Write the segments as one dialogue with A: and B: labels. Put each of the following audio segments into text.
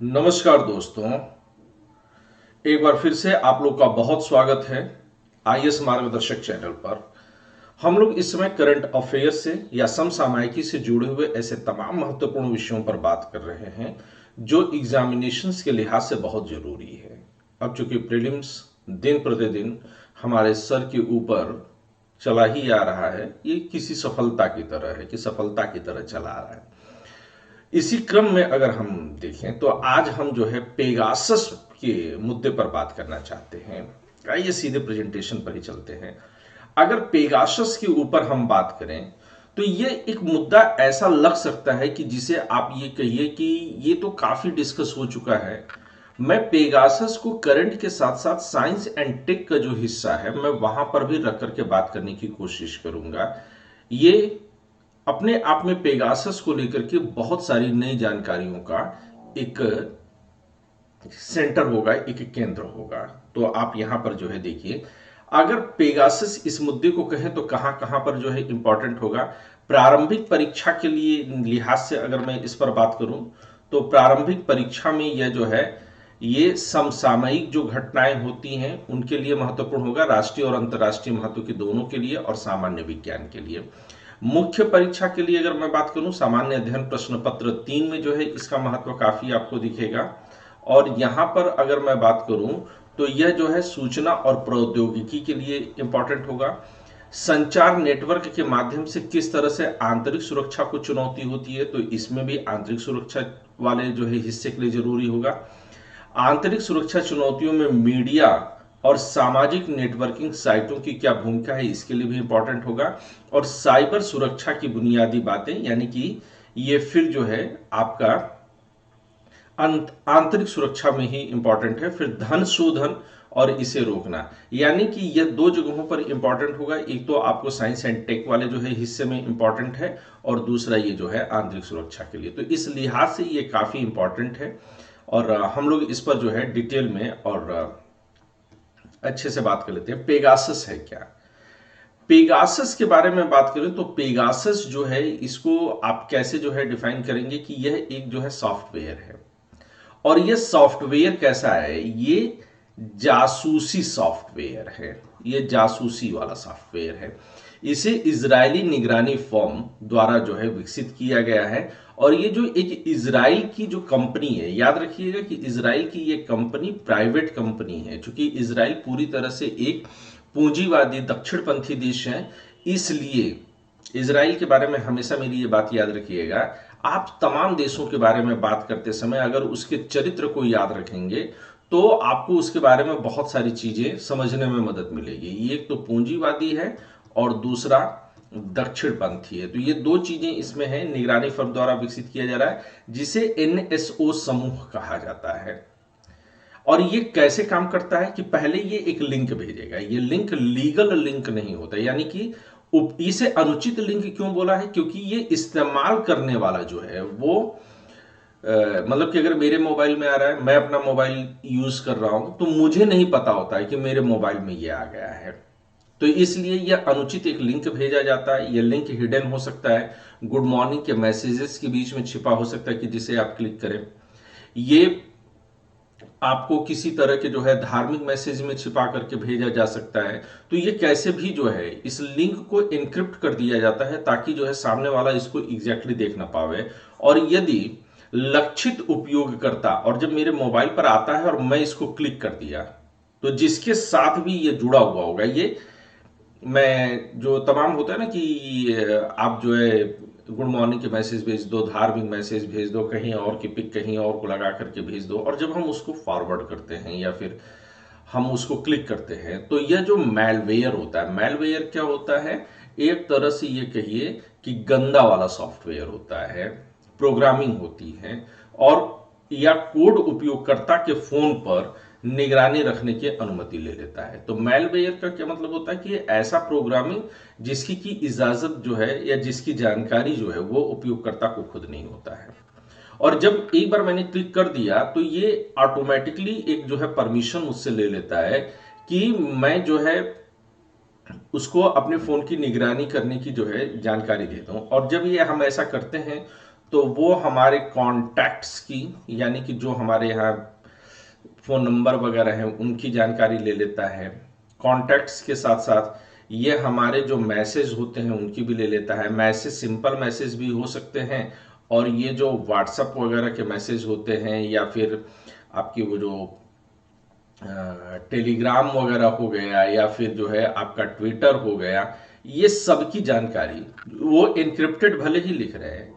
A: नमस्कार दोस्तों। एक बार फिर से आप लोग का बहुत स्वागत है आईएएस मार्गदर्शक चैनल पर। हम लोग इस समय करंट अफेयर से या समसामयिकी से जुड़े हुए ऐसे तमाम महत्वपूर्ण विषयों पर बात कर रहे हैं जो एग्जामिनेशंस के लिहाज से बहुत जरूरी है। अब चूंकि प्रीलिम्स दिन प्रतिदिन हमारे सर के ऊपर चला ही आ रहा है, ये किसी सफलता की तरह है कि सफलता की तरह चला आ रहा है। इसी क्रम में अगर हम देखें तो आज हम जो है पेगासस के मुद्दे पर बात करना चाहते हैं। आइए सीधे प्रेजेंटेशन पर ही चलते हैं। अगर पेगासस के ऊपर हम बात करें तो ये एक मुद्दा ऐसा लग सकता है कि जिसे आप ये कहिए कि ये तो काफी डिस्कस हो चुका है। मैं पेगासस को करंट के साथ साथ साइंस एंड टेक का जो हिस्सा है मैं वहां पर भी रख करके बात करने की कोशिश करूंगा। ये अपने आप में पेगासस को लेकर के बहुत सारी नई जानकारियों का एक सेंटर होगा, एक केंद्र होगा। तो आप यहां पर जो है देखिए, अगर पेगासस इस मुद्दे को कहें तो कहां कहां पर जो है इंपॉर्टेंट होगा। प्रारंभिक परीक्षा के लिए लिहाज से अगर मैं इस पर बात करूं तो प्रारंभिक परीक्षा में यह जो है ये समसामयिक जो घटनाएं होती हैं उनके लिए महत्वपूर्ण होगा, राष्ट्रीय और अंतर्राष्ट्रीय महत्व के दोनों के लिए और सामान्य विज्ञान के लिए। मुख्य परीक्षा के लिए अगर मैं बात करूं सामान्य अध्ययन प्रश्न पत्र 3 में जो है इसका महत्व काफी आपको दिखेगा। और यहां पर अगर मैं बात करूं तो यह जो है सूचना और प्रौद्योगिकी के लिए इंपॉर्टेंट होगा। संचार नेटवर्क के माध्यम से किस तरह से आंतरिक सुरक्षा को चुनौती होती है तो इसमें भी आंतरिक सुरक्षा वाले जो है हिस्से के लिए जरूरी होगा। आंतरिक सुरक्षा चुनौतियों में मीडिया और सामाजिक नेटवर्किंग साइटों की क्या भूमिका है इसके लिए भी इंपॉर्टेंट होगा। और साइबर सुरक्षा की बुनियादी बातें, यानी कि ये फिर जो है आपका आंतरिक सुरक्षा में ही इंपॉर्टेंट है। फिर धन शोधन और इसे रोकना, यानी कि यह दो जगहों पर इंपॉर्टेंट होगा। एक तो आपको साइंस एंड टेक वाले जो है हिस्से में इंपॉर्टेंट है और दूसरा ये जो है आंतरिक सुरक्षा के लिए। तो इस लिहाज से ये काफी इंपॉर्टेंट है और हम लोग इस पर जो है डिटेल में और अच्छे से बात कर लेते हैं। पेगासस है क्या? पेगासस के बारे में बात करें तो पेगासस जो है इसको आप कैसे जो है डिफाइन करेंगे कि यह एक जो है सॉफ्टवेयर है। और यह सॉफ्टवेयर कैसा है? ये जासूसी सॉफ्टवेयर है, ये जासूसी वाला सॉफ्टवेयर है। इसे इजरायली निगरानी फर्म द्वारा जो है विकसित किया गया है। और ये जो एक इजराइल की जो कंपनी है, याद रखिएगा कि इजराइल की ये कंपनी प्राइवेट कंपनी है, क्योंकि इजराइल पूरी तरह से एक पूंजीवादी दक्षिणपंथी देश है। इसलिए इजराइल के बारे में हमेशा मेरी ये बात याद रखिएगा, आप तमाम देशों के बारे में बात करते समय अगर उसके चरित्र को याद रखेंगे तो आपको उसके बारे में बहुत सारी चीजें समझने में मदद मिलेगी। ये एक तो पूंजीवादी है और दूसरा दक्षिणपंथी है। तो ये दो चीजें इसमें है। निगरानी फर्म द्वारा विकसित किया जा रहा है जिसे एनएसओ समूह कहा जाता है। और ये कैसे काम करता है कि पहले ये एक लिंक भेजेगा। ये लिंक लीगल लिंक नहीं होता, यानी कि इसे अनुचित लिंक क्यों बोला है? क्योंकि ये इस्तेमाल करने वाला जो है वो मतलब कि अगर मेरे मोबाइल में आ रहा है, मैं अपना मोबाइल यूज कर रहा हूं तो मुझे नहीं पता होता है कि मेरे मोबाइल में ये आ गया है। तो इसलिए यह अनुचित एक लिंक भेजा जाता है। यह लिंक हिडन हो सकता है, गुड मॉर्निंग के मैसेजेस के बीच में छिपा हो सकता है कि जिसे आप क्लिक करें। ये आपको किसी तरह के जो है धार्मिक मैसेज में छिपा करके भेजा जा सकता है। तो ये कैसे भी जो है इस लिंक को एन्क्रिप्ट कर दिया जाता है ताकि जो है सामने वाला इसको एग्जैक्टली देख ना पावे। और यदि लक्षित उपयोगकर्ता, और जब मेरे मोबाइल पर आता है और मैं इसको क्लिक कर दिया तो जिसके साथ भी ये जुड़ा हुआ होगा, ये मैं जो तमाम होता है ना कि आप जो है गुड मॉर्निंग के मैसेज भेज दो, धार्मिक मैसेज भेज दो, कहीं और की पिक कहीं और को लगा करके भेज दो, और जब हम उसको फॉरवर्ड करते हैं या फिर हम उसको क्लिक करते हैं तो यह जो मैलवेयर होता है, मैलवेयर क्या होता है? एक तरह से ये कहिए कि गंदा वाला सॉफ्टवेयर होता है, प्रोग्रामिंग होती है और या कोड उपयोगकर्ता के फोन पर निगरानी रखने की अनुमति ले लेता है। तो मैलवेयर का क्या मतलब होता है कि ऐसा प्रोग्रामिंग जिसकी की इजाजत जो है या जिसकी जानकारी जो है वो उपयोगकर्ता को खुद नहीं होता है। और जब एक बार मैंने क्लिक कर दिया तो ये ऑटोमेटिकली एक जो है परमिशन मुझसे ले लेता है कि मैं जो है उसको अपने फोन की निगरानी करने की जो है जानकारी देता हूं। और जब ये हम ऐसा करते हैं तो वो हमारे कॉन्टैक्ट्स की, यानी कि जो हमारे यहाँ फ़ोन नंबर वगैरह हैं उनकी जानकारी ले लेता है। कॉन्टैक्ट्स के साथ साथ ये हमारे जो मैसेज होते हैं उनकी भी ले लेता है। मैसेज सिंपल मैसेज भी हो सकते हैं, और ये जो व्हाट्सएप वगैरह के मैसेज होते हैं, या फिर आपकी वो जो टेलीग्राम वगैरह हो गया, या फिर जो है आपका ट्विटर हो गया, ये सब की जानकारी वो एन्क्रिप्टेड भले ही लिख रहे हैं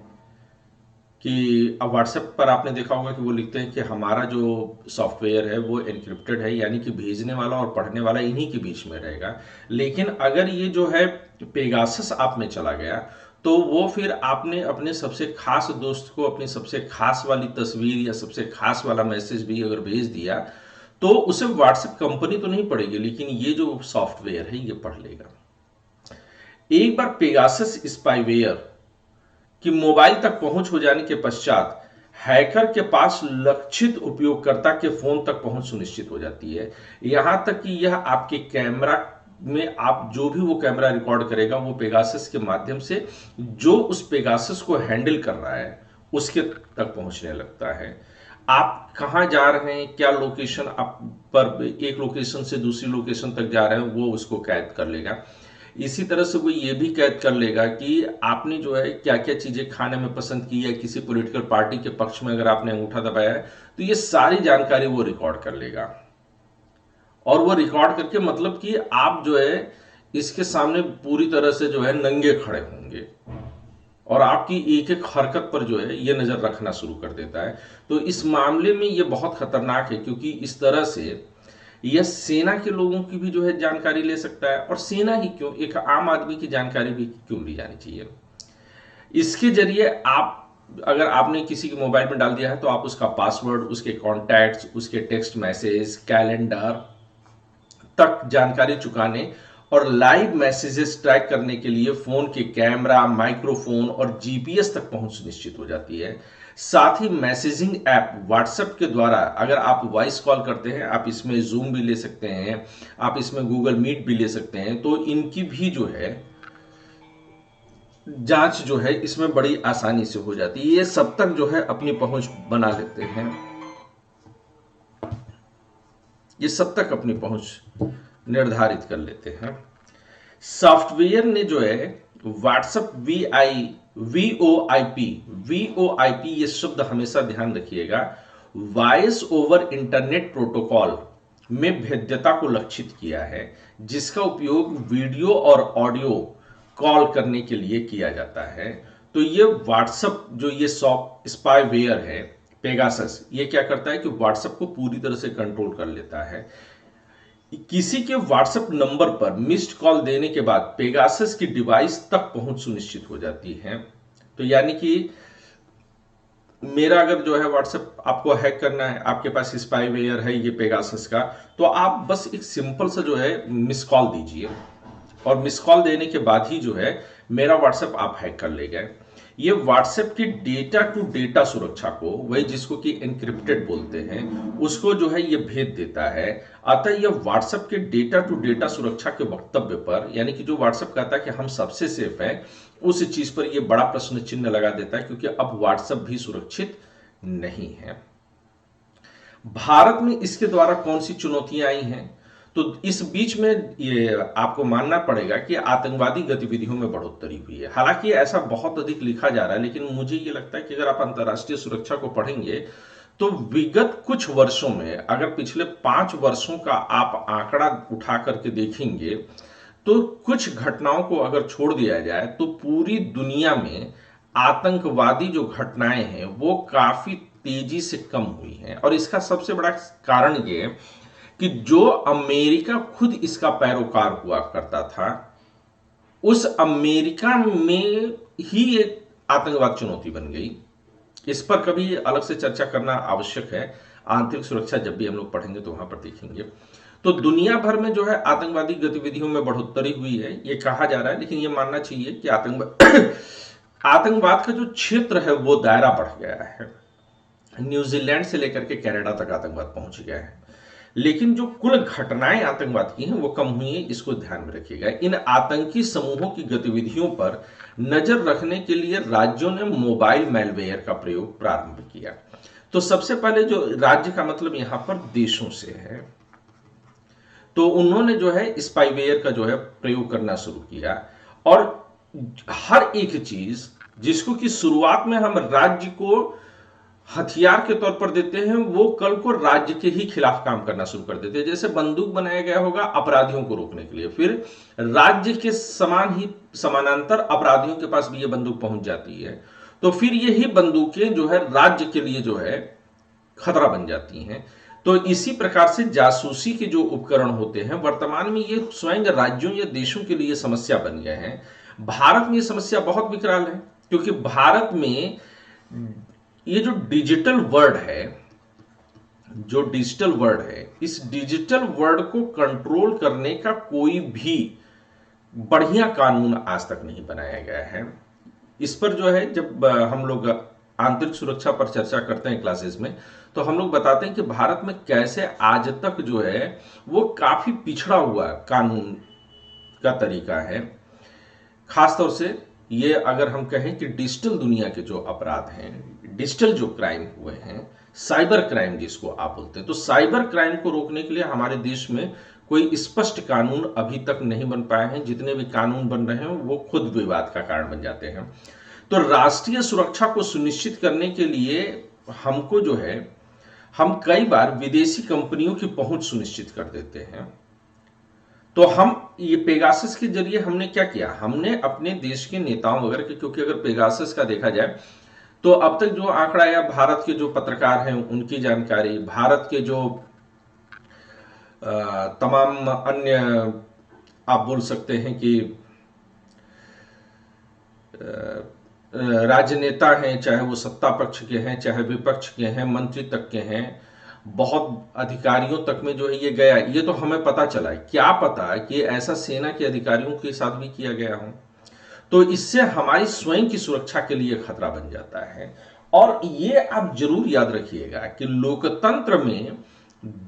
A: कि अब व्हाट्सएप पर आपने देखा होगा कि वो लिखते हैं कि हमारा जो सॉफ्टवेयर है वो एन्क्रिप्टेड है, यानी कि भेजने वाला और पढ़ने वाला इन्हीं के बीच में रहेगा। लेकिन अगर ये जो है पेगासस आप में चला गया, तो वो फिर आपने अपने सबसे खास दोस्त को अपनी सबसे खास वाली तस्वीर या सबसे खास वाला मैसेज भी अगर भेज दिया, तो उसे व्हाट्सएप कंपनी तो नहीं पढ़ेगी, लेकिन ये जो सॉफ्टवेयर है ये पढ़ लेगा। एक बार पेगासस स्पाईवेयर कि मोबाइल तक पहुंच हो जाने के पश्चात हैकर के पास लक्षित उपयोगकर्ता के फोन तक पहुंच सुनिश्चित हो जाती है। यहां तक कि यह आपके कैमरा में आप जो भी वो कैमरा रिकॉर्ड करेगा वो पेगासस के माध्यम से जो उस पेगासस को हैंडल कर रहा है उसके तक पहुंचने लगता है। आप कहां जा रहे हैं, क्या लोकेशन आप पर, एक लोकेशन से दूसरी लोकेशन तक जा रहे हैं, वो उसको कैद कर लेगा। इसी तरह से वो ये भी कैद कर लेगा कि आपने जो है क्या क्या चीजें खाने में पसंद की है, किसी पॉलिटिकल पार्टी के पक्ष में अगर आपने अंगूठा दबाया है, तो ये सारी जानकारी वो रिकॉर्ड कर लेगा। और वो रिकॉर्ड करके मतलब कि आप जो है इसके सामने पूरी तरह से जो है नंगे खड़े होंगे, और आपकी एक एक हरकत पर जो है ये नजर रखना शुरू कर देता है। तो इस मामले में ये बहुत खतरनाक है, क्योंकि इस तरह से यह सेना के लोगों की भी जो है जानकारी ले सकता है, और सेना ही क्यों, एक आम आदमी की जानकारी भी क्यों ली जानी चाहिए। इसके जरिए आप, अगर आपने किसी के मोबाइल में डाल दिया है, तो आप उसका पासवर्ड, उसके कॉन्टैक्ट्स, उसके टेक्स्ट मैसेज, कैलेंडर तक जानकारी चुकाने और लाइव मैसेजेस ट्रैक करने के लिए फोन के कैमरा, माइक्रोफोन और जीपीएस तक पहुंच सुनिश्चित हो जाती है। साथ ही मैसेजिंग ऐप व्हाट्सएप के द्वारा अगर आप वॉइस कॉल करते हैं, आप इसमें जूम भी ले सकते हैं, आप इसमें गूगल मीट भी ले सकते हैं, तो इनकी भी जो है जांच जो है इसमें बड़ी आसानी से हो जाती है। ये सब तक जो है अपनी पहुंच बना लेते हैं, ये सब तक अपनी पहुंच निर्धारित कर लेते हैं। सॉफ्टवेयर ने जो है व्हाट्सएप वीओआईपी, ये शब्द हमेशा ध्यान रखिएगा, वॉइस ओवर इंटरनेट प्रोटोकॉल में भेद्यता को लक्षित किया है, जिसका उपयोग वीडियो और ऑडियो कॉल करने के लिए किया जाता है। तो ये व्हाट्सएप जो ये स्पाईवेयर है पेगासस, ये क्या करता है कि व्हाट्सएप को पूरी तरह से कंट्रोल कर लेता है। किसी के व्हाट्सएप नंबर पर मिस्ड कॉल देने के बाद पेगासस की डिवाइस तक पहुंच सुनिश्चित हो जाती है। तो यानी कि मेरा अगर जो है व्हाट्सएप आपको हैक करना है, आपके पास स्पाईवेयर है ये पेगासस का, तो आप बस एक सिंपल सा जो है मिस कॉल दीजिए, और मिस कॉल देने के बाद ही जो है मेरा व्हाट्सएप आप हैक कर ले गए। ये व्हाट्सएप की डेटा टू डेटा सुरक्षा को, वही जिसको कि एनक्रिप्टेड बोलते हैं, उसको जो है ये भेद देता है। अतः यह व्हाट्सएप के डेटा टू डेटा सुरक्षा के वक्तव्य पर, यानी कि जो व्हाट्सएप कहता है कि हम सबसे सेफ हैं, उस चीज पर यह बड़ा प्रश्न चिन्ह लगा देता है, क्योंकि अब व्हाट्सएप भी सुरक्षित नहीं है। भारत में इसके द्वारा कौन सी चुनौतियां आई हैं, तो इस बीच में ये आपको मानना पड़ेगा कि आतंकवादी गतिविधियों में बढ़ोतरी हुई है। हालांकि ऐसा बहुत अधिक लिखा जा रहा है, लेकिन मुझे ये लगता है कि अगर आप अंतर्राष्ट्रीय सुरक्षा को पढ़ेंगे तो विगत कुछ वर्षों में, अगर पिछले 5 वर्षों का आप आंकड़ा उठा करके देखेंगे, तो कुछ घटनाओं को अगर छोड़ दिया जाए तो पूरी दुनिया में आतंकवादी जो घटनाएं हैं वो काफी तेजी से कम हुई हैं। और इसका सबसे बड़ा कारण ये कि जो अमेरिका खुद इसका पैरोकार हुआ करता था, उस अमेरिका में ही एक आतंकवाद चुनौती बन गई। इस पर कभी अलग से चर्चा करना आवश्यक है। आंतरिक सुरक्षा जब भी हम लोग पढ़ेंगे तो वहां पर देखेंगे। तो दुनिया भर में जो है आतंकवादी गतिविधियों में बढ़ोतरी हुई है, ये कहा जा रहा है, लेकिन ये मानना चाहिए कि आतंकवाद का जो क्षेत्र है वो दायरा बढ़ गया है। न्यूजीलैंड से लेकर के कनाडा तक आतंकवाद पहुंच गया है। लेकिन जो कुल घटनाएं आतंकवाद की हैं वो कम हुई हैं, इसको ध्यान में रखिएगा। इन आतंकी समूहों की गतिविधियों पर नजर रखने के लिए राज्यों ने मोबाइल मैलवेयर का प्रयोग प्रारंभ किया। तो सबसे पहले जो राज्य का मतलब यहां पर देशों से है, तो उन्होंने जो है स्पाईवेयर का जो है प्रयोग करना शुरू किया। और हर एक चीज जिसको कि शुरुआत में हम राज्य को हथियार के तौर पर देते हैं, वो कल को राज्य के ही खिलाफ काम करना शुरू कर देते हैं। जैसे बंदूक बनाया गया होगा अपराधियों को रोकने के लिए, फिर राज्य के समान ही समानांतर अपराधियों के पास भी ये बंदूक पहुंच जाती है, तो फिर यही बंदूकें जो है राज्य के लिए जो है खतरा बन जाती हैं। तो इसी प्रकार से जासूसी के जो उपकरण होते हैं वर्तमान में ये स्वयं राज्यों या देशों के लिए समस्या बन गए हैं। भारत में ये समस्या बहुत विकराल है, क्योंकि भारत में ये जो डिजिटल वर्ल्ड है, इस डिजिटल वर्ल्ड को कंट्रोल करने का कोई भी बढ़िया कानून आज तक नहीं बनाया गया है। इस पर जो है जब हम लोग आंतरिक सुरक्षा पर चर्चा करते हैं क्लासेस में, तो हम लोग बताते हैं कि भारत में कैसे आज तक जो है वो काफी पिछड़ा हुआ कानून का तरीका है। खासतौर से ये अगर हम कहें कि डिजिटल दुनिया के जो अपराध हैं, डिजिटल जो क्राइम हुए हैं, साइबर क्राइम जिसको आप बोलते हैं, तो साइबर क्राइम को रोकने के लिए हमारे देश में कोई स्पष्ट कानून अभी तक नहीं बन पाए हैं। जितने भी कानून बन रहे हैं वो खुद विवाद का कारण बन जाते हैं। तो राष्ट्रीय सुरक्षा को सुनिश्चित करने के लिए हमको जो है, हम कई बार विदेशी कंपनियों की पहुंच सुनिश्चित कर देते हैं। तो हम ये पेगासस के जरिए हमने क्या किया, हमने अपने देश के नेताओं वगैरह के, क्योंकि अगर पेगासस का देखा जाए तो अब तक जो आंकड़ा या भारत के जो पत्रकार हैं उनकी जानकारी, भारत के जो तमाम अन्य आप बोल सकते हैं कि राजनेता हैं, चाहे वो सत्ता पक्ष के हैं चाहे विपक्ष के हैं, मंत्री तक के हैं, बहुत अधिकारियों तक में जो है ये गया। ये तो हमें पता चला है, क्या पता कि ऐसा सेना के अधिकारियों के साथ भी किया गया हो। तो इससे हमारी स्वयं की सुरक्षा के लिए खतरा बन जाता है। और ये आप जरूर याद रखिएगा कि लोकतंत्र में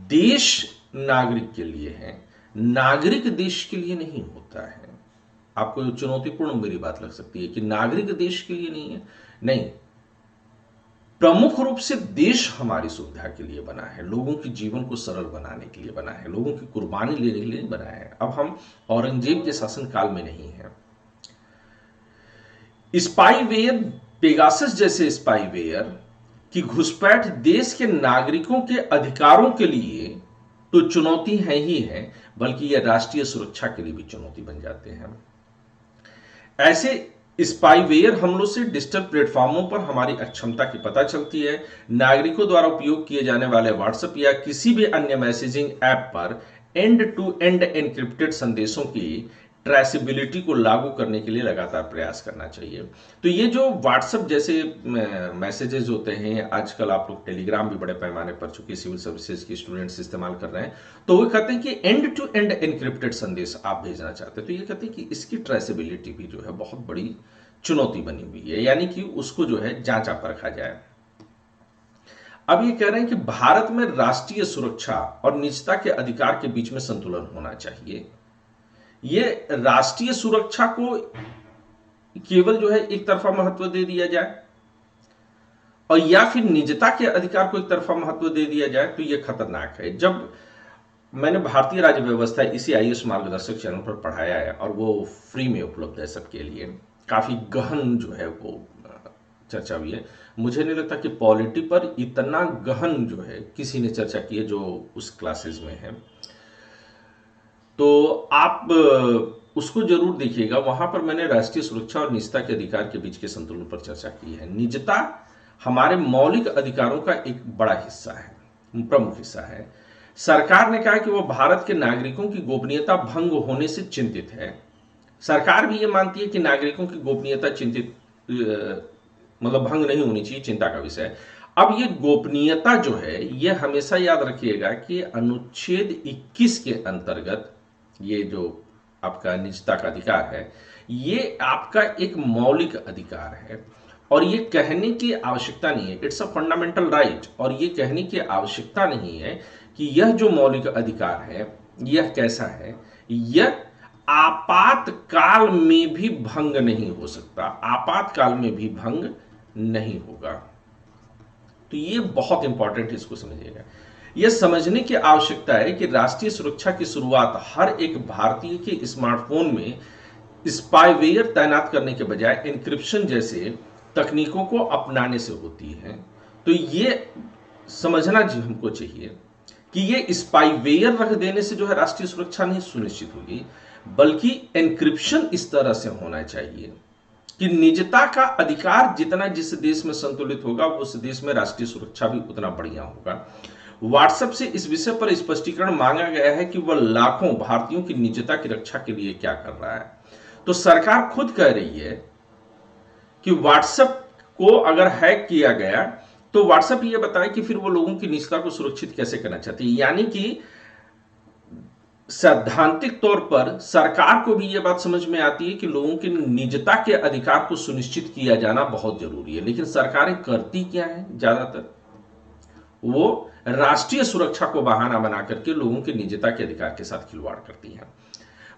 A: देश नागरिक के लिए है, नागरिक देश के लिए नहीं होता है। आपको चुनौतीपूर्ण मेरी बात लग सकती है कि नागरिक देश के लिए नहीं है, नहीं, प्रमुख रूप से देश हमारी सुविधा के लिए बना है, लोगों के जीवन को सरल बनाने के लिए बना है, लोगों की कुर्बानी लेने के लिए बना है। अब हम औरंगजेब के शासनकाल में नहीं है। स्पाईवेयर, पेगासस जैसे स्पाईवेयर की घुसपैठ देश के नागरिकों के अधिकारों के लिए तो चुनौती है ही है, बल्कि यह राष्ट्रीय सुरक्षा के लिए भी चुनौती बन जाते हैं। ऐसे स्पाईवेयर हमलों से डिजिटल प्लेटफॉर्मों पर हमारी अक्षमता की पता चलती है। नागरिकों द्वारा उपयोग किए जाने वाले व्हाट्सएप या किसी भी अन्य मैसेजिंग ऐप पर एंड टू एंड एन्क्रिप्टेड संदेशों की ट्रेसिबिलिटी को लागू करने के लिए लगातार प्रयास करना चाहिए। तो ये जो व्हाट्सएप जैसे मैसेजेस होते हैं, आजकल आप लोग टेलीग्राम भी बड़े पैमाने पर, चूंकि सिविल सर्विसेज के स्टूडेंट्स इस्तेमाल कर रहे हैं, तो वो कहते हैं कि एंड टू एंड एन्क्रिप्टेड संदेश आप भेजना चाहते हैं, तो ये कहते हैं कि इसकी ट्रेसिबिलिटी भी जो है बहुत बड़ी चुनौती बनी हुई है, यानी कि उसको जो है जांचा परखा जाए। अब ये कह रहे हैं कि भारत में राष्ट्रीय सुरक्षा और निजता के अधिकार के बीच में संतुलन होना चाहिए। ये राष्ट्रीय सुरक्षा को केवल जो है एक तरफा महत्व दे दिया जाए और या फिर निजता के अधिकार को एक तरफा महत्व दे दिया जाए, तो ये खतरनाक है। जब मैंने भारतीय राज्य व्यवस्था इसी आईएएस मार्गदर्शक चैनल पर पढ़ाया है और वो फ्री में उपलब्ध है सबके लिए, काफी गहन जो है वो चर्चा हुई है। मुझे नहीं लगता कि पॉलिटी पर इतना गहन जो है किसी ने चर्चा की है जो उस क्लासेस में है, तो आप उसको जरूर देखिएगा। वहां पर मैंने राष्ट्रीय सुरक्षा और निजता के अधिकार के बीच के संतुलन पर चर्चा की है। निजता हमारे मौलिक अधिकारों का एक बड़ा हिस्सा है, प्रमुख हिस्सा है। सरकार ने कहा कि वो भारत के नागरिकों की गोपनीयता भंग होने से चिंतित है। सरकार भी ये मानती है कि नागरिकों की गोपनीयता मतलब भंग नहीं होनी चाहिए, चिंता का विषय है। अब ये गोपनीयता जो है, ये हमेशा याद रखिएगा कि अनुच्छेद 21 के अंतर्गत ये जो आपका निजता का अधिकार है, ये आपका एक मौलिक अधिकार है। और ये कहने की आवश्यकता नहीं है, इट्स अ फंडामेंटल राइट, और ये कहने की आवश्यकता नहीं है कि यह जो मौलिक अधिकार है यह कैसा है, यह आपातकाल में भी भंग नहीं हो सकता, आपातकाल में भी भंग नहीं होगा। तो ये बहुत इंपॉर्टेंट है, इसको समझिएगा। यह समझने की आवश्यकता है कि राष्ट्रीय सुरक्षा की शुरुआत हर एक भारतीय के स्मार्टफोन में स्पाईवेयर तैनात करने के बजाय एन्क्रिप्शन जैसे तकनीकों को अपनाने से होती है। तो ये समझना जी हमको चाहिए कि ये स्पाईवेयर रख देने से जो है राष्ट्रीय सुरक्षा नहीं सुनिश्चित होगी, बल्कि एन्क्रिप्शन इस तरह से होना चाहिए कि निजता का अधिकार जितना जिस देश में संतुलित होगा उस देश में राष्ट्रीय सुरक्षा भी उतना बढ़िया होगा। व्हाट्सएप से इस विषय पर स्पष्टीकरण मांगा गया है कि वह लाखों भारतीयों की निजता की रक्षा के लिए क्या कर रहा है। तो सरकार खुद कह रही है कि व्हाट्सएप को अगर हैक किया गया तो व्हाट्सएप ये बताए कि फिर वो लोगों की निजता को सुरक्षित कैसे करना चाहती है। यानी कि सैद्धांतिक तौर पर सरकार को भी यह बात समझ में आती है कि लोगों की निजता के अधिकार को सुनिश्चित किया जाना बहुत जरूरी है, लेकिन सरकारें करती क्या है, ज्यादातर वो राष्ट्रीय सुरक्षा को बहाना बना करके लोगों के निजता के अधिकार के साथ खिलवाड़ करती हैं।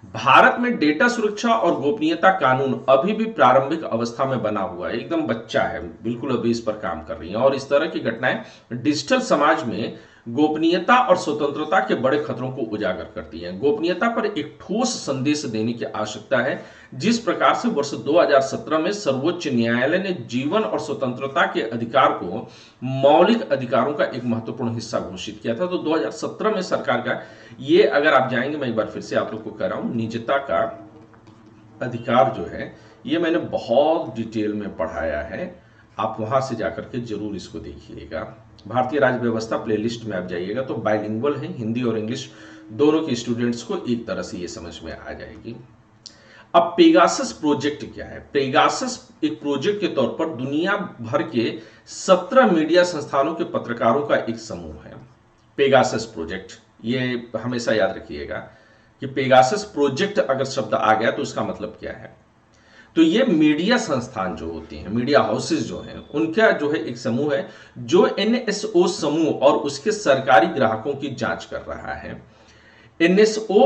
A: भारत में डेटा सुरक्षा और गोपनीयता कानून अभी भी प्रारंभिक अवस्था में बना हुआ है, एकदम बच्चा है, बिल्कुल अभी इस पर काम कर रही है, और इस तरह की घटनाएं डिजिटल समाज में गोपनीयता और स्वतंत्रता के बड़े खतरों को उजागर करती हैं। गोपनीयता पर एक ठोस संदेश देने की आवश्यकता है, जिस प्रकार से वर्ष 2017 में सर्वोच्च न्यायालय ने जीवन और स्वतंत्रता के अधिकार को मौलिक अधिकारों का एक महत्वपूर्ण हिस्सा घोषित किया था। तो 2017 में सरकार का ये, अगर आप जाएंगे, मैं एक बार फिर से आप लोग को कह रहा हूं, निजता का अधिकार जो है ये मैंने बहुत डिटेल में पढ़ाया है, आप वहां से जाकर के जरूर इसको देखिएगा। भारतीय राज्य व्यवस्था प्लेलिस्ट में आप जाइएगा तो बाइलिंगुअल है, हिंदी और इंग्लिश दोनों के स्टूडेंट्स को एक तरह से ये समझ में आ जाएगी। अब पेगासस प्रोजेक्ट क्या है? पेगासस एक प्रोजेक्ट के तौर पर दुनिया भर के 17 मीडिया संस्थानों के पत्रकारों का एक समूह है। पेगासस प्रोजेक्ट, ये हमेशा याद रखिएगा कि पेगासस प्रोजेक्ट अगर शब्द आ गया तो उसका मतलब क्या है। तो ये मीडिया संस्थान जो होते हैं, मीडिया हाउसेस जो हैं, उनका जो है एक समूह है जो एनएसओ समूह और उसके सरकारी ग्राहकों की जांच कर रहा है। एनएसओ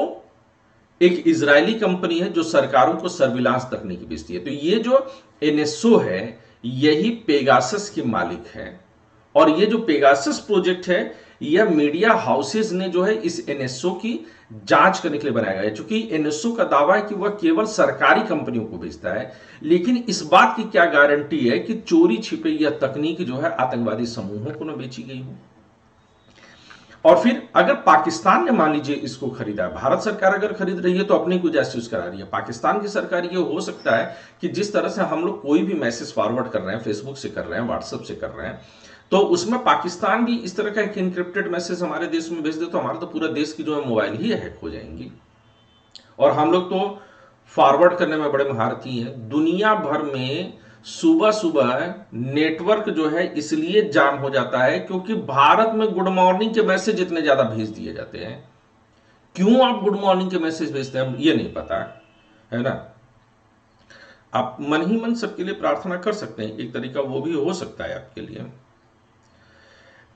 A: एक इजरायली कंपनी है जो सरकारों को सर्विलांस तकनीक बेचती है। तो ये जो एनएसओ है यही पेगासस के मालिक है, और ये जो पेगासस प्रोजेक्ट है यह मीडिया हाउसेस ने जो है इस एनएसओ की जांच करने के लिए बनाया गया है। चूंकि एनएसओ का दावा है कि वह केवल सरकारी कंपनियों को बेचता है, लेकिन इस बात की क्या गारंटी है कि चोरी छिपे यह तकनीक जो है आतंकवादी समूहों को न बेची गई हो। और फिर अगर पाकिस्तान ने मान लीजिए इसको खरीदा, भारत सरकार अगर खरीद रही है तो अपनी को जासूस करा रही है। पाकिस्तान की सरकार, ये हो सकता है कि जिस तरह से हम लोग कोई भी मैसेज फॉरवर्ड कर रहे हैं, फेसबुक से कर रहे हैं, व्हाट्सएप से कर रहे हैं, तो उसमें पाकिस्तान भी इस तरह का एक इनक्रिप्टेड मैसेज हमारे देश में भेज दे तो हमारा तो पूरा देश की जो है मोबाइल ही हैक हो जाएंगी। और हम लोग तो फॉरवर्ड करने में बड़े महारथी हैं। दुनिया भर में सुबह सुबह नेटवर्क जो है इसलिए जाम हो जाता है क्योंकि भारत में गुड मॉर्निंग के मैसेज इतने ज्यादा भेज दिए जाते हैं। क्यों आप गुड मॉर्निंग के मैसेज भेजते हैं ये नहीं पता है ना। आप मन ही मन सबके लिए प्रार्थना कर सकते हैं, एक तरीका वो भी हो सकता है आपके लिए।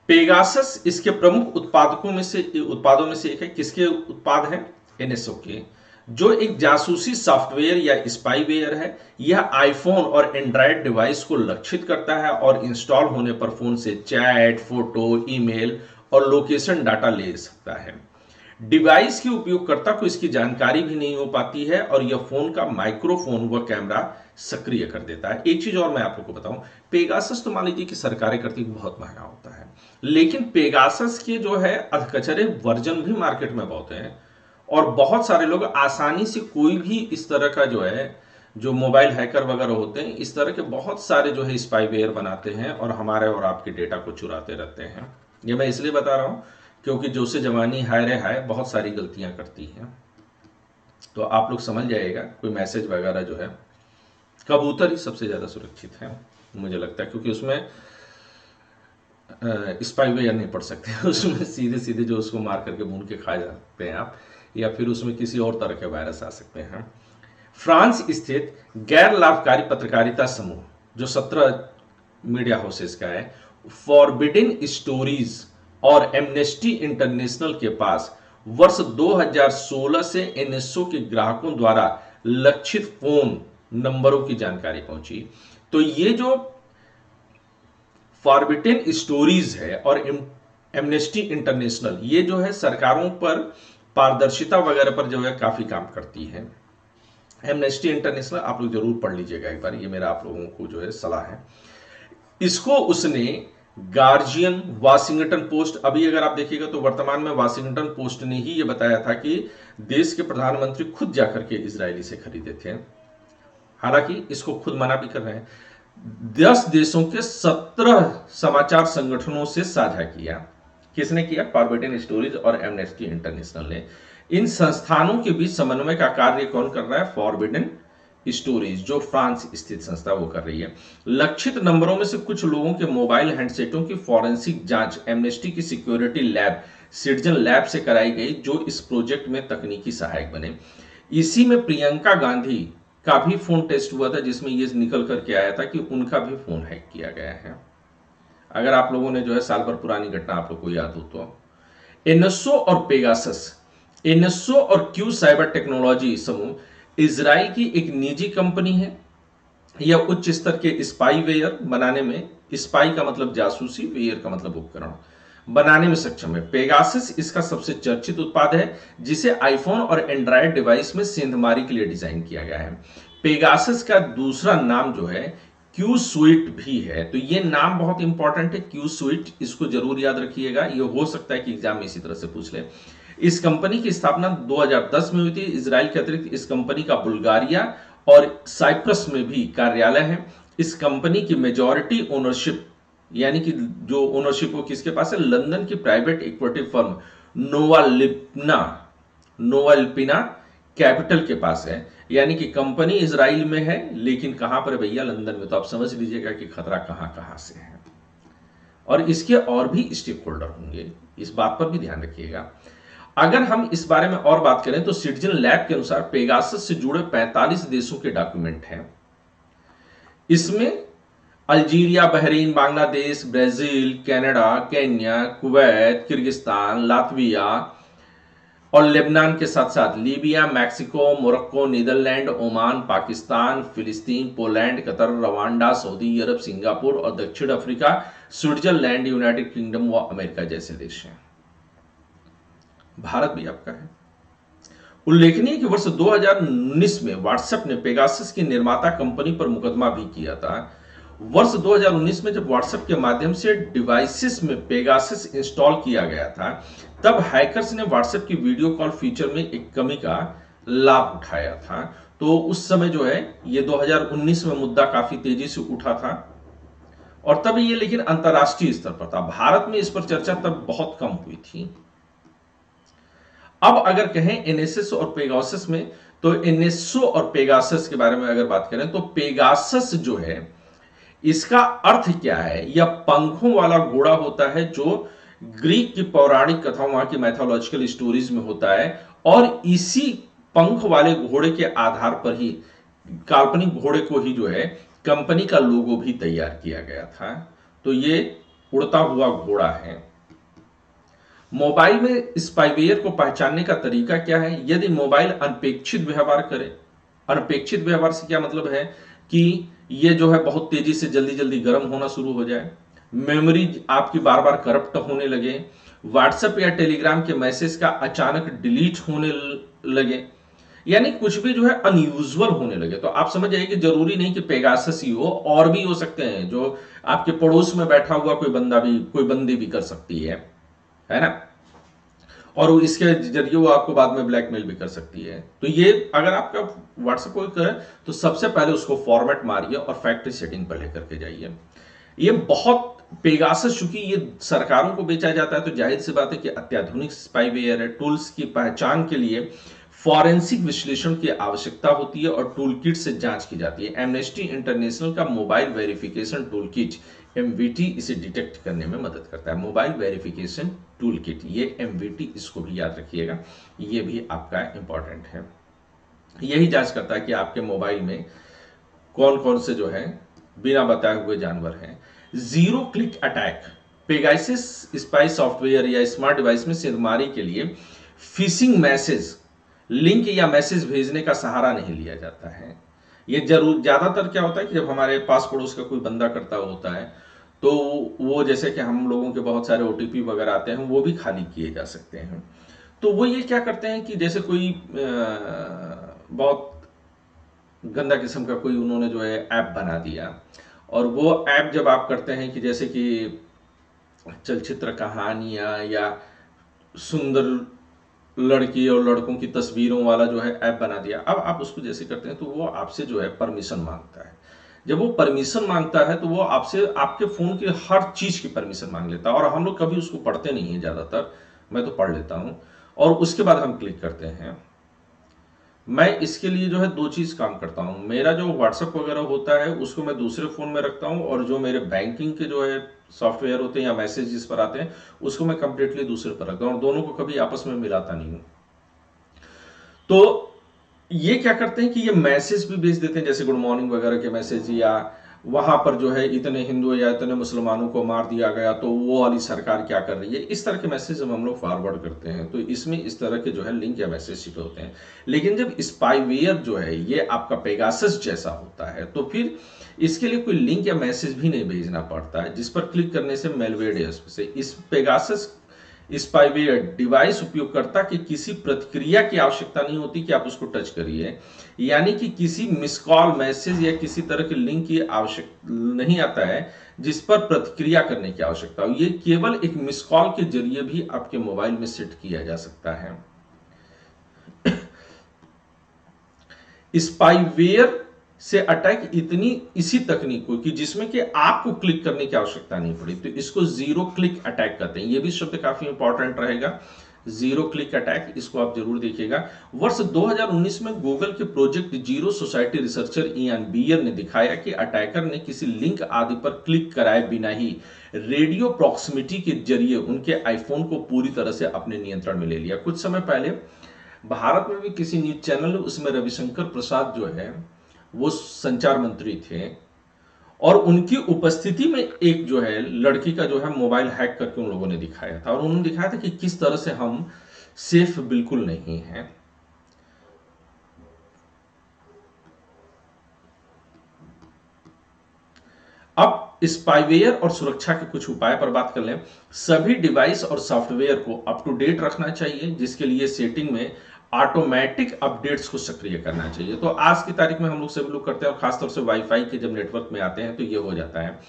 A: पेगासस इसके प्रमुख उत्पादों में से एक है। किसके उत्पाद हैं? एनएसओ के, जो एक जासूसी सॉफ्टवेयर या स्पाईवेयर है। यह आईफोन और एंड्रॉयड डिवाइस को लक्षित करता है और इंस्टॉल होने पर फोन से चैट, फोटो, ईमेल और लोकेशन डाटा ले सकता है। डिवाइस के उपयोगकर्ता को इसकी जानकारी भी नहीं हो पाती है और यह फोन का माइक्रोफोन व कैमरा सक्रिय कर देता है। एक चीज और मैं आप लोगों को बताऊं, पेगासस तो मान लीजिए कि सरकारें करती बहुत महंगा होता है, लेकिन पेगासस के जो है अधकचरे वर्जन भी मार्केट में बहुत हैं और बहुत सारे लोग आसानी से कोई भी इस तरह का जो है, जो मोबाइल हैकर वगैरह होते हैं, इस तरह के बहुत सारे जो है स्पाईवेयर बनाते हैं और हमारे और आपके डेटा को चुराते रहते हैं। ये मैं इसलिए बता रहा हूं क्योंकि जो से जवानी हाय रे हाय बहुत सारी गलतियां करती हैं। तो आप लोग समझ जाइएगा, कोई मैसेज वगैरह जो है, कबूतर ही सबसे ज्यादा सुरक्षित है मुझे लगता है, क्योंकि उसमें स्पाईवेयर नहीं पढ़ सकते उसमें सीधे सीधे जो उसको मार करके भून के खा सकते हैं आप, या फिर उसमें किसी और तरह के वायरस आ सकते हैं। फ्रांस स्थित गैर लाभकारी पत्रकारिता समूह जो 17 मीडिया हाउसेस का है, फॉरबिडन स्टोरीज और एमनेस्टी इंटरनेशनल के पास वर्ष 2016 से एनएसओ के ग्राहकों द्वारा लक्षित फोन नंबरों की जानकारी पहुंची। तो ये जो फॉरबिडन स्टोरीज है और एमनेस्टी इंटरनेशनल, ये जो है सरकारों पर पारदर्शिता वगैरह पर जो है काफी काम करती है। एमनेस्टी इंटरनेशनल आप लोग जरूर पढ़ लीजिएगा एक बार, ये मेरा आप लोगों को जो है सलाह है। इसको उसने गार्जियन, वाशिंगटन पोस्ट, अभी अगर आप देखिएगा तो वर्तमान में वाशिंगटन पोस्ट ने ही ये बताया था कि देश के प्रधानमंत्री खुद जाकर के इजरायली से खरीदे थे। हालांकि इसको खुद मना भी कर रहे हैं। 10 देशों के 17 समाचार संगठनों से साझा किया। किसने किया? फॉरबिडन स्टोरीज और एमनेस्टी इंटरनेशनल ने। इन संस्थानों के बीच समन्वय का कार्य कौन कर रहा है? फॉरबिडन स्टोरीज, जो फ्रांस स्थित संस्था वो कर रही है। लक्षित नंबरों में से कुछ लोगों के मोबाइल हैंडसेटों की फॉरेंसिक जांच एमनेस्टी की सिक्योरिटी लैब सिटीजन लैब से कराई गई, जो इस प्रोजेक्ट में तकनीकी सहायक बने। इसी में प्रियंका गांधी का भी फोन टेस्ट हुआ था, जिसमें ये निकल करके आया था कि उनका भी फोन हैक किया गया है। अगर आप लोगों ने जो है साल भर पुरानी घटना आप लोग को याद हो तो। एनएसओ और पेगासस, एनएसओ और क्यू साइबर टेक्नोलॉजी समूह इजराइल की एक निजी कंपनी है। यह उच्च स्तर के स्पाईवेयर बनाने में, स्पाई का मतलब जासूसी, वेयर का मतलब उपकरण, बनाने में सक्षम है। पेगासस इसका सबसे चर्चित उत्पाद है, जिसे आईफोन और एंड्रॉयड डिवाइस में सेंधमारी के लिए डिजाइन किया गया है। पेगासस का दूसरा नाम जो है क्यू स्वीट भी है। तो ये नाम बहुत इंपॉर्टेंट है, क्यू स्वीट, इसको जरूर याद रखिएगा। ये हो सकता है कि एग्जाम में इसी तरह से पूछ ले। इस कंपनी की स्थापना 2010 में हुई थी। इजराइल के अतिरिक्त इस कंपनी का बुल्गारिया और साइप्रस में भी कार्यालय है। इस कंपनी की मेजॉरिटी ओनरशिप, यानी कि जो ओनरशिप वो किसके पास है? लंदन की प्राइवेट इक्विटी फर्म नोवालिपिना कैपिटल के पास है। यानी कि कंपनी इजराइल में है, लेकिन कहां पर है भैया? लंदन में। तो आप समझ लीजिएगा कि खतरा कहां कहां से है। और इसके और भी स्टेक होल्डर होंगे, इस बात पर भी ध्यान रखिएगा। अगर हम इस बारे में और बात करें तो सिटीजन लैब के अनुसार पेगासस से जुड़े 45 देशों के डॉक्यूमेंट हैं। इसमें Algeria, Bahrain, Bangladesh, Brazil, Canada, Kenya, Kuwait, Kyrgyzstan, Latvia और लेबनान के साथ साथ Libya, Mexico, Morocco, Netherlands, Oman, Pakistan, Palestine, Poland, Qatar, Rwanda, Saudi Arabia, Singapore और दक्षिण अफ्रीका, स्विट्जरलैंड, यूनाइटेड किंगडम व अमेरिका जैसे देश हैं। भारत भी आपका है। उल्लेखनीय कि वर्ष 2019 में व्हाट्सएप ने पेगासस की निर्माता कंपनी पर मुकदमा भी किया था। वर्ष 2019 में जब व्हाट्सएप के माध्यम से डिवाइसेस में पेगासस इंस्टॉल किया गया था, तब हैकर्स ने व्हाट्सएप की वीडियो कॉल फीचर में एक कमी का लाभ उठाया था। तो उस समय जो है ये 2019 में मुद्दा काफी तेजी से उठा था, और तब ये लेकिन अंतरराष्ट्रीय स्तर पर था। भारत में इस पर चर्चा तब बहुत कम हुई थी। अब अगर कहें एनएसएस और पेगासस में, तो एनएसओ और पेगासस के बारे में अगर बात करें तो पेगासस जो है, इसका अर्थ क्या है? यह पंखों वाला घोड़ा होता है, जो ग्रीक की पौराणिक कथाओं, वहां की मैथोलॉजिकल स्टोरीज में होता है। और इसी पंख वाले घोड़े के आधार पर ही, काल्पनिक घोड़े को ही जो है कंपनी का लोगो भी तैयार किया गया था। तो ये उड़ता हुआ घोड़ा है। मोबाइल में स्पाईवेयर को पहचानने का तरीका क्या है? यदि मोबाइल अनपेक्षित व्यवहार करे, अनपेक्षित व्यवहार से क्या मतलब है कि ये जो है बहुत तेजी से जल्दी जल्दी गर्म होना शुरू हो जाए, मेमोरी आपकी बार बार करप्ट होने लगे, व्हाट्सएप या टेलीग्राम के मैसेज का अचानक डिलीट होने लगे, यानी कुछ भी जो है अनयूजुअल होने लगे। तो आप समझ जाइए कि जरूरी नहीं कि पेगासस ही हो, और भी हो सकते हैं। जो आपके पड़ोस में बैठा हुआ कोई बंदी भी कर सकती है ना, और इसके जरिए वो आपको बाद में ब्लैकमेल भी कर सकती है। तो ये अगर आपका व्हाट्सएप कोई करे तो सबसे पहले उसको फॉर्मेट मारिए और फैक्ट्री सेटिंग पर लेकर के जाइए। ये बहुत पेगासस, चूंकि ये सरकारों को बेचा जाता है, तो जाहिर सी बात है कि अत्याधुनिक स्पाईवेयर है। टूल्स की पहचान के लिए फॉरेंसिक विश्लेषण की आवश्यकता होती है और टूल किट से जांच की जाती है। एमनेस्टी इंटरनेशनल का मोबाइल वेरिफिकेशन टूल किट एमवीटी इसे डिटेक्ट करने में मदद करता है। मोबाइल वेरिफिकेशन टूल किट, ये एमवीटी, इसको भी याद रखिएगा, ये भी आपका इंपॉर्टेंट है। यही जांच करता है कि आपके मोबाइल में कौन कौन से जो है बिना बताए हुए जानवर हैं। Zero click attack, Pegasus spy software या स्मार्ट डिवाइस में सिरमारी के लिए फिशिंग मैसेज, लिंक या मैसेज भेजने का सहारा नहीं लिया जाता है। ये जरूर ज्यादातर क्या होता है कि जब हमारे पास पड़ोस का कोई बंदा करता होता है तो वो जैसे कि हम लोगों के बहुत सारे ओटीपी वगैरह आते हैं, वो भी खाली किए जा सकते हैं। तो वो ये क्या करते हैं कि जैसे कोई बहुत गंदा किस्म का कोई उन्होंने जो है ऐप बना दिया, और वो ऐप जब आप करते हैं कि जैसे कि चलचित्र कहानियां या सुंदर लड़की और लड़कों की तस्वीरों वाला जो है ऐप बना दिया, अब आप उसको जैसे करते हैं तो वो आपसे जो है परमिशन मांगता है। जब वो परमिशन मांगता है तो वो आपसे आपके फोन की हर चीज की परमिशन मांग लेता है, और हम लोग कभी उसको पढ़ते नहीं है ज्यादातर, मैं तो पढ़ लेता हूं, और उसके बाद हम क्लिक करते हैं। मैं इसके लिए जो है दो चीज काम करता हूं, मेरा जो व्हाट्सएप वगैरह होता है उसको मैं दूसरे फोन में रखता हूं, और जो मेरे बैंकिंग के जो है सॉफ्टवेयर होते हैं या मैसेज जिस पर आते हैं उसको मैं कंप्लीटली दूसरे पर रखता हूं, और दोनों को कभी आपस में मिलाता नहीं हूं। तो ये क्या करते हैं कि ये मैसेज भी भेज देते हैं, जैसे गुड मॉर्निंग वगैरह के मैसेज, या वहां पर जो है इतने हिंदू या इतने मुसलमानों को मार दिया गया तो वो वाली सरकार क्या कर रही है, इस तरह के मैसेज हम लोग फॉरवर्ड करते हैं। तो इसमें इस तरह के जो है लिंक या मैसेज शिप होते हैं। लेकिन जब स्पाईवेयर जो है ये आपका पेगासस जैसा होता है तो फिर इसके लिए कोई लिंक या मैसेज भी नहीं भेजना पड़ता है, जिस पर क्लिक करने से मेलवेयर से इस पेगासस स्पाईवेयर डिवाइस उपयोगकर्ता की किसी प्रतिक्रिया की आवश्यकता नहीं होती कि आप उसको टच करिए, यानी कि किसी मिस कॉल, मैसेज या किसी तरह के लिंक की आवश्यकता नहीं आता है जिस पर प्रतिक्रिया करने की आवश्यकता हो। ये केवल एक मिस कॉल के जरिए भी आपके मोबाइल में सेट किया जा सकता है। स्पाईवेयर से अटैक इतनी इसी तकनीक को कि जिसमें कि आपको क्लिक करने की आवश्यकता नहीं पड़ी, तो इसको जीरो क्लिक अटैक कहते हैं। ये भी शब्द काफी इंपॉर्टेंट रहेगा, जीरो क्लिक अटैक, इसको आप जरूर देखिएगा। वर्ष 2019 में गूगल के project zero society researcher Ian Beer ने दिखाया कि अटैकर ने किसी लिंक आदि पर क्लिक कराए बिना ही रेडियो प्रॉक्सिमिटी के जरिए उनके आईफोन को पूरी तरह से अपने नियंत्रण में ले लिया। कुछ समय पहले भारत में भी किसी न्यूज चैनल, उसमें रविशंकर प्रसाद जो है वो संचार मंत्री थे, और उनकी उपस्थिति में एक जो है लड़की का जो है मोबाइल हैक करके उन लोगों ने दिखाया था, और उन्होंने दिखाया था कि किस तरह से हम सेफ बिल्कुल नहीं हैं। अब स्पाईवेयर और सुरक्षा के कुछ उपाय पर बात कर लें। सभी डिवाइस और सॉफ्टवेयर को अप टू डेट रखना चाहिए, जिसके लिए सेटिंग में ऑटोमेटिक अपडेट्स को सक्रिय करना चाहिए। तो आज की तारीख में हम लोग सभी लोग करते हैं, और खासतौर से वाईफाई के जब नेटवर्क में आते हैं तो ये हो जाता है।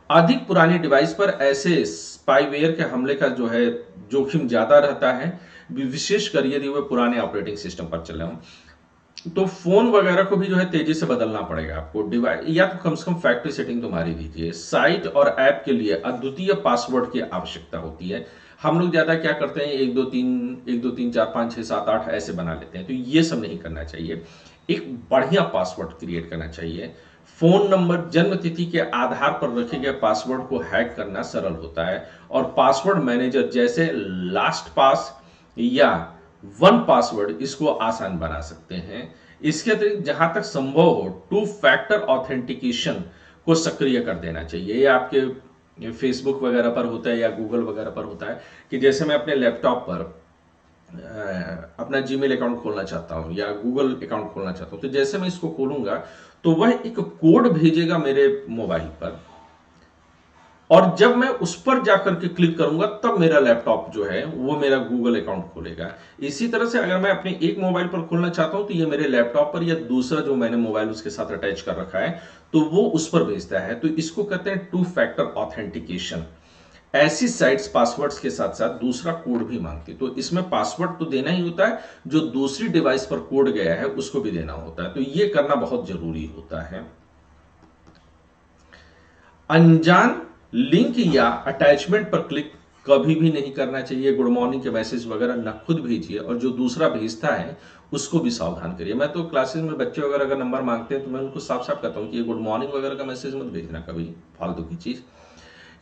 A: अधिक पुरानी डिवाइस पर ऐसे स्पाईवेयर के हमले का जो है जोखिम ज्यादा रहता है, विशेषकर यदि वह पुराने ऑपरेटिंग सिस्टम पर चले हों। तो फोन वगैरह को भी जो है तेजी से बदलना पड़ेगा आपको, डिवाइस या तो कम से कम फैक्ट्री सेटिंग तुम्हारी दीजिए। साइट और ऐप के लिए अद्वितीय पासवर्ड की आवश्यकता होती है। हम लोग ज्यादा क्या करते हैं, 1 2 3 4 5 6 7 8 ऐसे बना लेते हैं, तो ये सब नहीं करना चाहिए। एक बढ़िया पासवर्ड क्रिएट करना चाहिए। फोन नंबर, जन्म तिथि के आधार पर रखे गए पासवर्ड को हैक करना सरल होता है, और पासवर्ड मैनेजर जैसे लास्ट पास या वन पासवर्ड इसको आसान बना सकते हैं। इसके अतिरिक्त जहां तक संभव हो टू फैक्टर ऑथेंटिकेशन को सक्रिय कर देना चाहिए। ये आपके फेसबुक वगैरह पर होता है या गूगल वगैरह पर होता है कि जैसे मैं अपने लैपटॉप पर अपना जीमेल अकाउंट खोलना चाहता हूं या गूगल अकाउंट खोलना चाहता हूं, तो जैसे मैं इसको खोलूंगा तो वह एक कोड भेजेगा मेरे मोबाइल पर, और जब मैं उस पर जाकर के क्लिक करूंगा तब मेरा लैपटॉप जो है वो मेरा गूगल अकाउंट खोलेगा। इसी तरह से अगर मैं अपने एक मोबाइल पर खोलना चाहता हूं तो ये मेरे लैपटॉप पर या दूसरा जो मैंने मोबाइल उसके साथ अटैच कर रखा है तो वो उस पर भेजता है। तो इसको कहते हैं टू फैक्टर ऑथेंटिकेशन। ऐसी साइट्स पासवर्ड्स के साथ साथ दूसरा कोड भी मांगती, तो इसमें पासवर्ड तो देना ही होता है, जो दूसरी डिवाइस पर कोड गया है उसको भी देना होता है। तो ये करना बहुत जरूरी होता है। अनजान लिंक या अटैचमेंट पर क्लिक कभी भी नहीं करना चाहिए। गुड मॉर्निंग के मैसेज वगैरह ना खुद भेजिए, और जो दूसरा भेजता है उसको भी सावधान करिए। मैं तो क्लासेस में बच्चे वगैरह अगर नंबर मांगते हैं तो मैं उनको साफ साफ कहता हूं कि ये गुड मॉर्निंग वगैरह का मैसेज मत भेजना कभी, फालतू की चीज।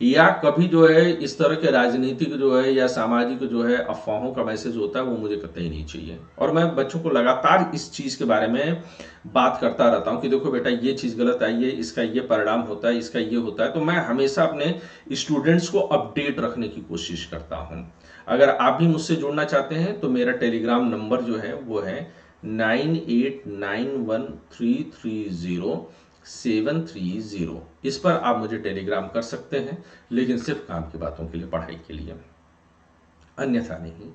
A: या कभी जो है इस तरह के राजनीतिक जो है या सामाजिक जो है अफवाहों का मैसेज होता है वो मुझे कतई नहीं चाहिए। और मैं बच्चों को लगातार इस चीज़ के बारे में बात करता रहता हूँ कि देखो बेटा ये चीज़ गलत आई है, इसका ये परिणाम होता है, इसका ये होता है। तो मैं हमेशा अपने स्टूडेंट्स को अपडेट रखने की कोशिश करता हूँ। अगर आप भी मुझसे जुड़ना चाहते हैं तो मेरा टेलीग्राम नंबर जो है वो है 9891330730। इस पर आप मुझे टेलीग्राम कर सकते हैं, लेकिन सिर्फ काम की बातों के लिए, पढ़ाई के लिए, अन्यथा नहीं।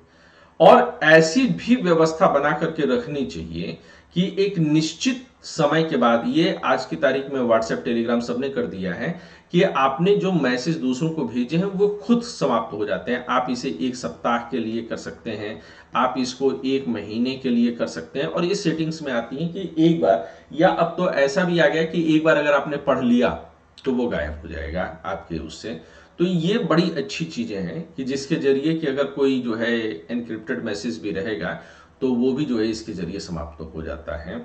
A: और ऐसी भी व्यवस्था बना करके रखनी चाहिए कि एक निश्चित समय के बाद, ये आज की तारीख में व्हाट्सएप टेलीग्राम सबने कर दिया है कि आपने जो मैसेज दूसरों को भेजे हैं वो खुद समाप्त हो जाते हैं। आप इसे 1 सप्ताह के लिए कर सकते हैं, आप इसको 1 महीने के लिए कर सकते हैं, और ये सेटिंग्स में आती है कि एक बार, या अब तो ऐसा भी आ गया कि एक बार अगर आपने पढ़ लिया तो वो गायब हो जाएगा आपके उससे। तो ये बड़ी अच्छी चीजें हैं कि जिसके जरिए कि अगर कोई जो है एनक्रिप्टेड मैसेज भी रहेगा तो वो भी जो है इसके जरिए समाप्त हो जाता है।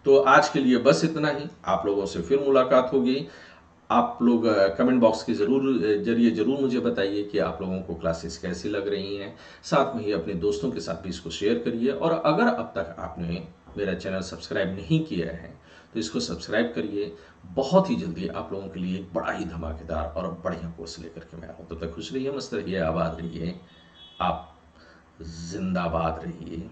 A: तो आज के लिए बस इतना ही। आप लोगों से फिर मुलाकात होगी। आप लोग कमेंट बॉक्स के जरिए जरूर मुझे बताइए कि आप लोगों को क्लासेस कैसी लग रही हैं। साथ में ही अपने दोस्तों के साथ भी इसको शेयर करिए, और अगर अब तक आपने मेरा चैनल सब्सक्राइब नहीं किया है तो इसको सब्सक्राइब करिए। बहुत ही जल्दी आप लोगों के लिए एक बड़ा ही धमाकेदार और बढ़िया कोर्स लेकर के मैं आऊँ। तब तक खुश रहिए, मस्त रहिए, आबाद रहिए, आप जिंदाबाद रहिए।